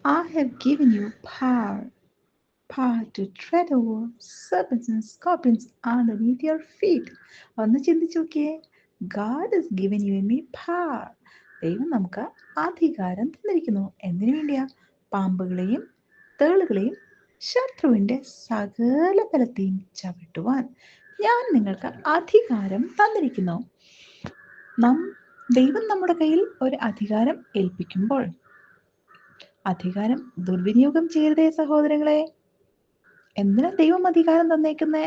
I have given you power to tread over serpents and scorpions underneath your feet. ഒന്ന് ചിന്തിച്ചു നോക്കിയേ. God has given you and me power. ദൈവം നമുക്ക് അധികാരം തന്നിരിക്കുന്നു. എന്തിനു വേണ്ടിയാ? പാമ്പുകളെയും തേളുകളെയും ശത്രുവിന്റെ സകല ബലത്തെയും ചവിട്ടുവാൻ ഞാൻ നിങ്ങൾക്ക് അധികാരം തന്നിരിക്കുന്നു. ദൈവം നമ്മുടെ കയ്യിൽ ഒരു അധികാരം ഏൽപ്പിക്കുമ്പോൾ അധികാരം ദുർവിനിയോഗം ചെയ്യരുതേ സഹോദരങ്ങളെ. എന്തിനാ ദൈവം അധികാരം തന്നേക്കുന്നേ?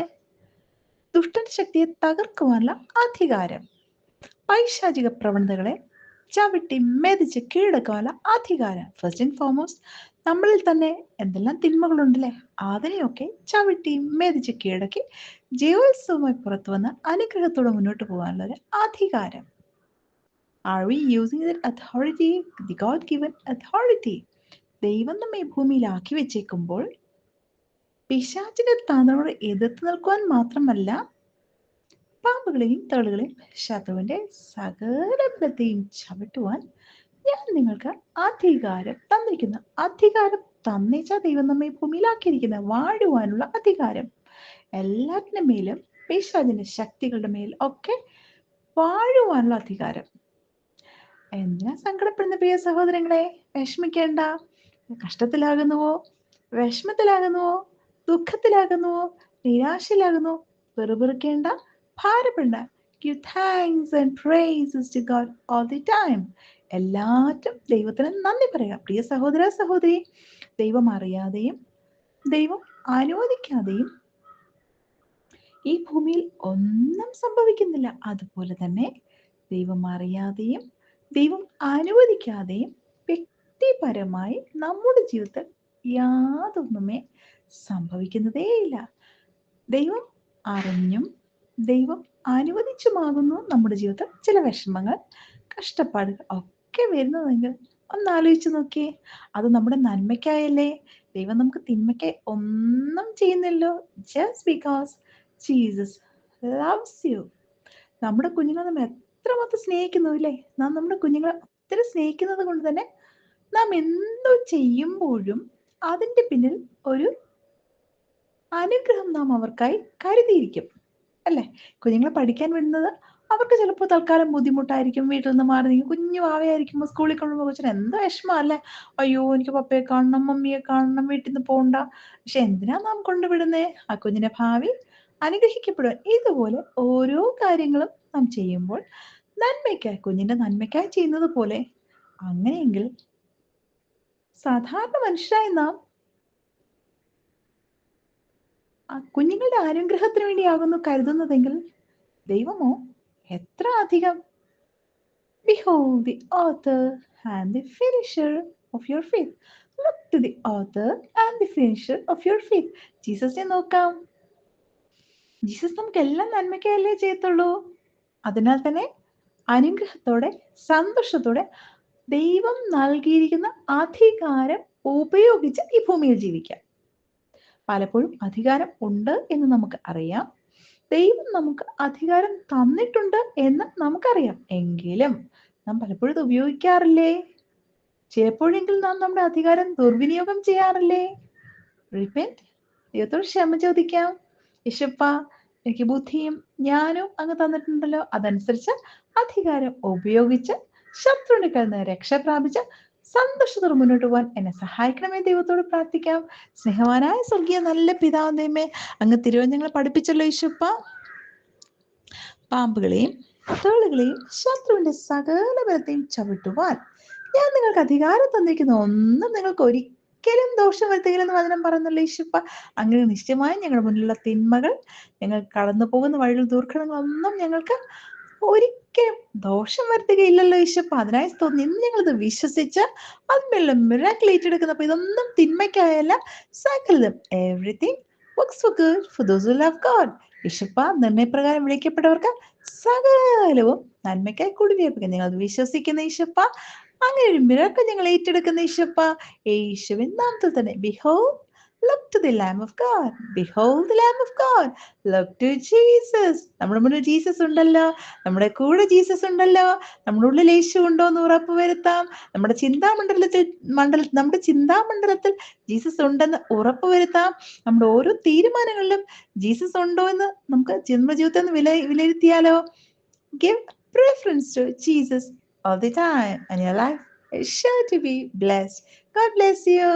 ദുഷ്ടന്റെ ശക്തിയെ തകർക്കുവാനുള്ള അധികാരം, പൈശാചിക പ്രവണതകളെ ചവിട്ടി മെതിച്ച് കീഴടക്കാനുള്ള അധികാരം. ഫസ്റ്റ് ആൻഡ് ഫോർമോസ്റ്റ് നമ്മളിൽ തന്നെ എന്തെല്ലാം തിന്മകളുണ്ടല്ലേ, അതിനെയൊക്കെ ചവിട്ടി മെതിച്ച് കീഴടക്കി ജയോത്സവമായി പുറത്തു വന്ന് അനുഗ്രഹത്തോടെ മുന്നോട്ട് പോകാനുള്ള ഒരു അധികാരം. Are we using that authority, the God-given authority? ദൈവം നമ്മെ ഭൂമിയിലാക്കി വെച്ചേക്കുമ്പോൾ പിശാചിന്റെ തന്ത്രങ്ങളെ എതിർത്ത് നിൽക്കുവാൻ മാത്രമല്ല, പാമ്പുകളെയും തേളുകളെയും ശത്രുവിന്റെ സകല ബലത്തെയും ചവിട്ടുവാൻ ഞാൻ നിങ്ങൾക്ക് അധികാരം തന്നിരിക്കുന്നു. അധികാരം തന്നേച്ചാ ദൈവം നമ്മെ ഭൂമിയിലാക്കിയിരിക്കുന്ന വാഴുവാനുള്ള അധികാരം. എല്ലാറ്റിന്റെ മേലും പിശാചിന്റെ ശക്തികളുടെ മേൽ ഒക്കെ വാഴുവാനുള്ള അധികാരം. എന്തിനാ സങ്കടപ്പെടുന്ന പ്രിയ സഹോദരങ്ങളെ? വിഷമിക്കേണ്ട. കഷ്ടത്തിലാകുന്നുവോ, വിഷമത്തിലാകുന്നുവോ, ദുഃഖത്തിലാകുന്നുവോ, നിരാശയിലാകുന്നുവോ, വെറുപെറുക്കേണ്ട, ഭാരപ്പെടേണ്ട. Give thanks and praises to God all the time. എല്ലാറ്റും ദൈവത്തിന് നന്ദി പറയുക. പ്രിയ സഹോദര സഹോദരി, ദൈവം അറിയാതെയും ദൈവം അനുവദിക്കാതെയും ഈ ഭൂമിയിൽ ഒന്നും സംഭവിക്കുന്നില്ല. അതുപോലെ തന്നെ ദൈവം അറിയാതെയും ദൈവം അനുവദിക്കാതെയും വ്യക്തിപരമായി നമ്മുടെ ജീവിതത്തിൽ യാതൊന്നുമേ സംഭവിക്കുന്നതേയില്ല. ദൈവം അറിഞ്ഞും ദൈവം അനുവദിച്ചുമാകുന്നു നമ്മുടെ ജീവിതത്തിൽ ചില വിഷമങ്ങൾ, കഷ്ടപ്പാടുകൾ ഒക്കെ വരുന്നതെങ്കിൽ ഒന്നാലോചിച്ച് നോക്കിയേ. അത് നമ്മുടെ നന്മയ്ക്കായല്ലേ. ദൈവം നമുക്ക് തിന്മയ്ക്കായി ഒന്നും ചെയ്യുന്നില്ലോ. Just because Jesus loves you. നമ്മുടെ കുഞ്ഞുങ്ങളെ നമ്മൾ എത്രമാത്രം സ്നേഹിക്കുന്നു അല്ലേ? നാം നമ്മുടെ കുഞ്ഞുങ്ങളെ ഒത്തിരി സ്നേഹിക്കുന്നത് കൊണ്ട് തന്നെ നാം എന്തോ ചെയ്യുമ്പോഴും അതിൻ്റെ പിന്നിൽ ഒരു അനുഗ്രഹം നാം അവർക്കായി കരുതിയിരിക്കും അല്ലേ? കുഞ്ഞുങ്ങളെ പഠിക്കാൻ വിടുന്നത് അവർക്ക് ചിലപ്പോൾ തൽക്കാലം ബുദ്ധിമുട്ടായിരിക്കും. വീട്ടിൽ നിന്ന് മാറി നീങ്ങി കുഞ്ഞു ആവയായിരിക്കുമ്പോൾ സ്കൂളിൽ കൊണ്ടുപോകുമ്പോൾ കൊച്ചിന് എന്ത് വിഷമല്ലേ. അയ്യോ, എനിക്ക് പപ്പയെ കാണണം, മമ്മിയെ കാണണം, വീട്ടിൽ നിന്ന് പോകണ്ട. പക്ഷെ എന്തിനാ നാം കൊണ്ടുവിടുന്നേ? ആ കുഞ്ഞിന്റെ ഭാവി അനുഗ്രഹിക്കപ്പെടുവാൻ. ഇതുപോലെ ഓരോ കാര്യങ്ങളും നാം ചെയ്യുമ്പോൾ നന്മയ്ക്കായി, കുഞ്ഞിന്റെ നന്മയ്ക്കായി ചെയ്യുന്നത് പോലെ, അങ്ങനെയെങ്കിൽ സാധാരണ മനുഷ്യരായ നാം കുഞ്ഞുങ്ങളുടെ അനുഗ്രഹത്തിന് വേണ്ടിയാകുന്നു കരുതുന്നതെങ്കിൽ ദൈവമോ എത്ര അധികം. Behold the author and the finisher of your faith. Look to the author and the finisher of your faith. ജീസസിനെ നോക്കാം. ജീസസ് നമുക്ക് എല്ലാം നന്മയ്ക്കല്ലേ ചെയ്യത്തുള്ളൂ. അതിനാൽ തന്നെ അനുഗ്രഹത്തോടെ സന്തോഷത്തോടെ ദൈവം നൽകിയിരിക്കുന്ന അധികാരം ഉപയോഗിച്ച് ഈ ഭൂമിയിൽ ജീവിക്കാം. പലപ്പോഴും അധികാരം ഉണ്ട് എന്ന് നമുക്ക് അറിയാം, ദൈവം നമുക്ക് അധികാരം തന്നിട്ടുണ്ട് എന്ന് നമുക്കറിയാം. എങ്കിലും നാം പലപ്പോഴും ഇത് ഉപയോഗിക്കാറില്ലേ? ചിലപ്പോഴെങ്കിലും നാം നമ്മുടെ അധികാരം ദുർവിനിയോഗം ചെയ്യാറില്ലേ? റിപ്പന്റ്, ദൈവത്തോട് ക്ഷമ ചോദിക്കാം. യേശുപ്പ, എനിക്ക് ബുദ്ധിയും ജ്ഞാനവും അങ്ങ് തന്നിട്ടുണ്ടല്ലോ, അതനുസരിച്ച് അധികാരം ഉപയോഗിച്ച് ശത്രുവിന്റെ കയ്യിൽ നിന്ന് രക്ഷ പ്രാപിച്ച് സന്തോഷത്തോടെ മുന്നോട്ട് പോകാൻ എന്നെ സഹായിക്കണമേ. ദൈവത്തോട് പ്രാർത്ഥിക്കാം. സ്നേഹവാനായ സ്വർഗീയ നല്ല പിതാവ് ദൈവമേ, അങ്ങ് തിരുവചനങ്ങളെ പഠിപ്പിച്ചല്ലോ യേശുപ്പ. പാമ്പുകളെയും തേളുകളെയും ശത്രുവിന്റെ സകല ബലത്തെയും ചവിട്ടുവാൻ ഞാൻ നിങ്ങൾക്ക് അധികാരം തന്നിരിക്കുന്നു. ഒന്നും നിങ്ങൾക്ക് ഒരിക്കലും ദോഷം വരുത്തുകയില്ലെന്ന് വചനം പറയുന്നല്ലോ യേശുപ്പ. അങ്ങനെ നിശ്ചയമായും ഞങ്ങളുടെ മുന്നിലുള്ള തിന്മകൾ, ഞങ്ങൾ കടന്നു പോകുന്ന വഴികൾ, ദുർഘടങ്ങളൊന്നും ഞങ്ങൾക്ക് ഒരിക്കലും ദോഷം വരുത്തുകയില്ലല്ലോ യേശുപ്പ. അതിനായി തോന്നി ഇന്ന് ഞങ്ങളിത് വിശ്വസിച്ച് അതിനുള്ള മിറാക്കിൾ ഏറ്റെടുക്കുന്നു. അപ്പൊ ഇതൊന്നും തിന്മയ്ക്കായല്ല, സകലതും everything works for good for those who love God. യേശുപ്പ, നിർണയപ്രകാരം വിളിക്കപ്പെട്ടവർക്ക് സകലവും നന്മയ്ക്കായി കൂടി വ്യാപിക്കും. ഞങ്ങൾ വിശ്വസിക്കുന്ന യേശുപ്പ, അങ്ങനെ ഒരു മിറാക്കിൾ ഞങ്ങൾ ഏറ്റെടുക്കുന്ന യേശുപ്പ, യേശുവിൻ നാമത്തിൽ തന്നെ. Behold Look to the Lamb of God. Behold the Lamb of God. Look to Jesus. നമ്മുടെ മുന്നിൽ ജീസസ് ഉണ്ടല്ലോ, നമ്മുടെ കൂടെ ജീസസ് ഉണ്ടല്ലോ, നമ്മുടെ ഉള്ളിൽ യേശു ഉണ്ടോ എന്ന് ഉറപ്പ് വരുത്താം. നമ്മുടെ ചിന്താമണ്ഡലത്തിൽ ജീസസ് ഉണ്ടെന്ന് ഉറപ്പ് വരുത്താം. നമ്മുടെ ഓരോ തീരുമാനങ്ങളിലും ജീസസ് ഉണ്ടോ എന്ന് നമുക്ക് ജന്മജീവിതത്തിൽ നിന്ന് വിലയിരുത്തിയാലോ. Give preference to Jesus all the time, and your life is sure to be blessed. God bless you.